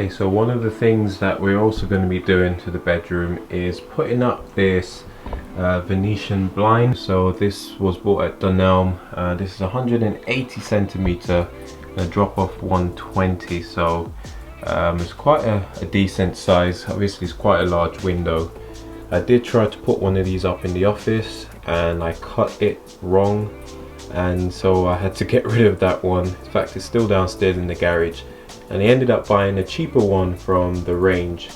Okay, so one of the things that we're also going to be doing to the bedroom is putting up this Venetian blind. So this was bought at Dunelm. This is 180 centimeter, a drop off 120, so it's quite a decent size. Obviously it's quite a large window. I did try to put one of these up in the office and I cut it wrong, and so I had to get rid of that one. In fact, it's still downstairs in the garage, and I ended up buying a cheaper one from the range,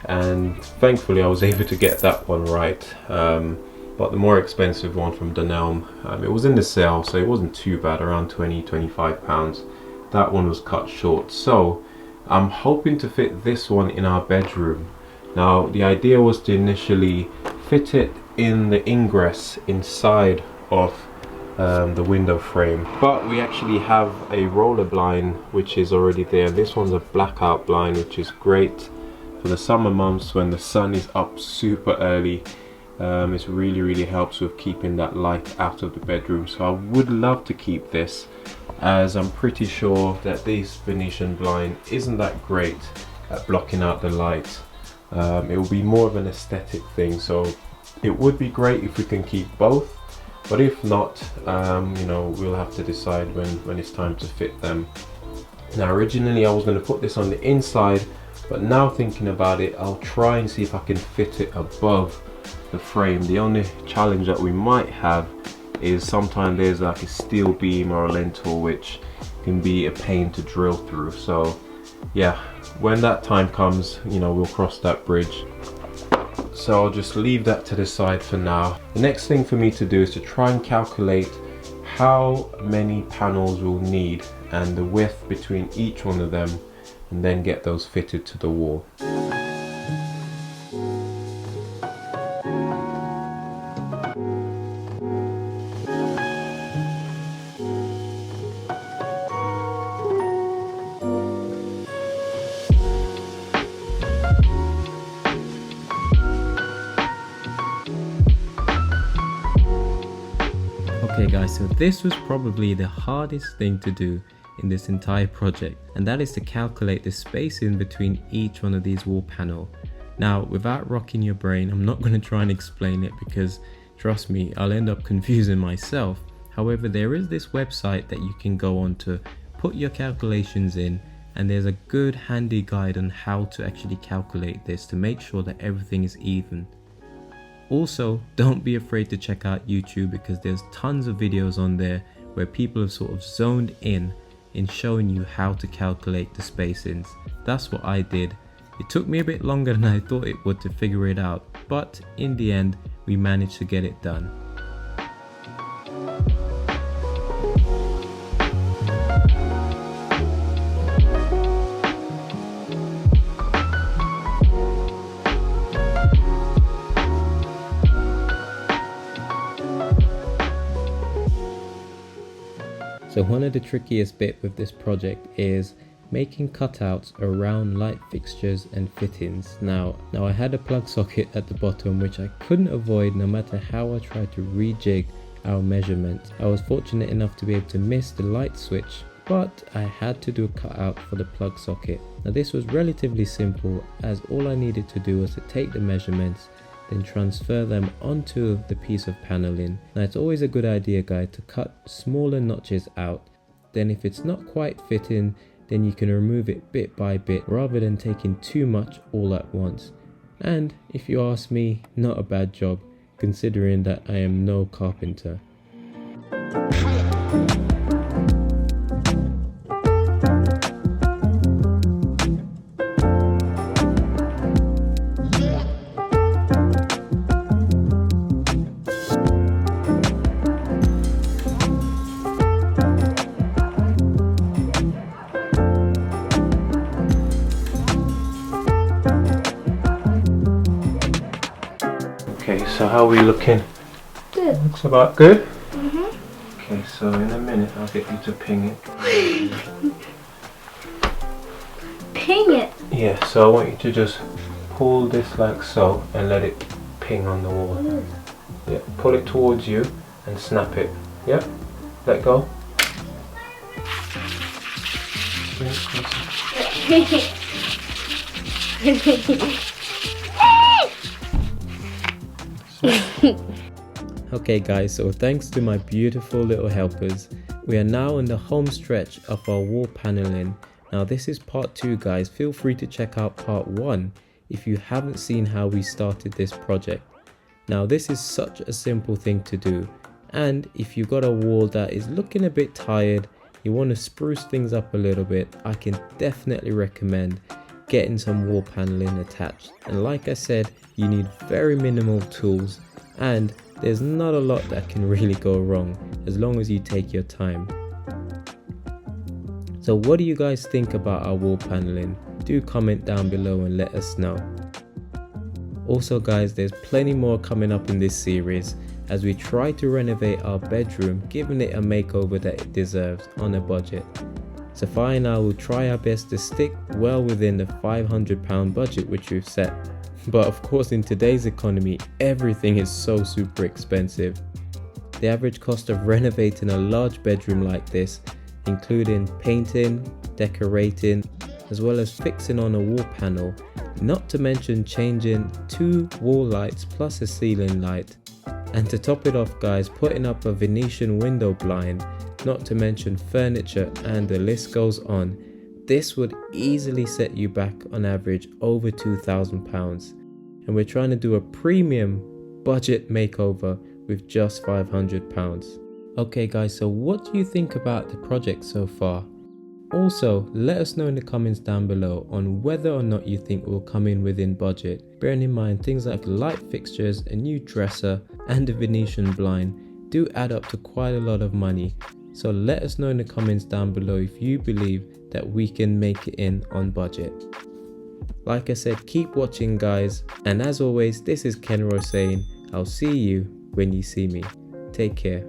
and thankfully I was able to get that one right. But the more expensive one from Dunelm, it was in the sale, so it wasn't too bad, around 20-25 pounds. That one was cut short, so I'm hoping to fit this one in our bedroom. Now the idea was to initially fit it in the ingress inside of the window frame, but we actually have a roller blind which is already there. This one's a blackout blind, which is great for the summer months when the sun is up super early. It really helps with keeping that light out of the bedroom. So I would love to keep this, as I'm pretty sure that this Venetian blind isn't that great at blocking out the light. It will be more of an aesthetic thing, so it would be great if we can keep both, but if not, you know, we'll have to decide when it's time to fit them. Now originally I was going to put this on the inside, but now thinking about it, I'll try and see if I can fit it above the frame. The only challenge that we might have is sometimes there's like a steel beam or a lintel which can be a pain to drill through. So yeah, when that time comes, you know, we'll cross that bridge. So I'll just leave that to the side for now. The next thing for me to do is to try and calculate how many panels we'll need and the width between each one of them, and then get those fitted to the wall. Okay guys, so this was probably the hardest thing to do in this entire project, and that is to calculate the spacing between each one of these wall panel. Now without rocking your brain, I'm not going to try and explain it because trust me, I'll end up confusing myself. However, there is this website that you can go on to put your calculations in, and there's a good handy guide on how to actually calculate this to make sure that everything is even. Also, don't be afraid to check out YouTube, because there's tons of videos on there where people have sort of zoned in showing you how to calculate the spacings. That's what I did. It took me a bit longer than I thought it would to figure it out, but in the end we managed to get it done. So one of the trickiest bit with this project is making cutouts around light fixtures and fittings. Now I had a plug socket at the bottom which I couldn't avoid no matter how I tried to rejig our measurements. I was fortunate enough to be able to miss the light switch, but I had to do a cutout for the plug socket. Now this was relatively simple, as all I needed to do was to take the measurements, then transfer them onto the piece of paneling. Now it's always a good idea, guys, to cut smaller notches out. Then if it's not quite fitting, then you can remove it bit by bit rather than taking too much all at once. And if you ask me, not a bad job, considering that I am no carpenter. Okay, so how are we looking? Good. Looks about good? Mm-hmm. Okay, so in a minute I'll get you to ping it. Ping it? Yeah, so I want you to just pull this like so and let it ping on the wall. Yeah, pull it towards you and snap it. Yeah, let go. Bring it closer. Okay guys, so thanks to my beautiful little helpers, we are now in the home stretch of our wall paneling. Now this is part 2 guys, feel free to check out part 1 if you haven't seen how we started this project. Now this is such a simple thing to do, and if you've got a wall that is looking a bit tired, you want to spruce things up a little bit, I can definitely recommend getting some wall paneling attached. And like I said, you need very minimal tools, and there's not a lot that can really go wrong as long as you take your time. So what do you guys think about our wall paneling? Do comment down below and let us know. Also guys, there's plenty more coming up in this series as we try to renovate our bedroom, giving it a makeover that it deserves on a budget. Sapphire and I will try our best to stick well within the £500 budget which we've set. But of course in today's economy, everything is so super expensive. The average cost of renovating a large bedroom like this, including painting, decorating, as well as fixing on a wall panel, not to mention changing 2 wall lights plus a ceiling light. And to top it off guys, putting up a Venetian window blind, not to mention furniture, and the list goes on. This would easily set you back on average over £2,000. And we're trying to do a premium budget makeover with just £500. Okay guys, so what do you think about the project so far? Also, let us know in the comments down below on whether or not you think we'll come in within budget. Bearing in mind things like light fixtures, a new dresser, and a Venetian blind do add up to quite a lot of money. So let us know in the comments down below if you believe that we can make it in on budget. Like I said, keep watching guys, and as always, this is Kenro saying, I'll see you when you see me. Take care.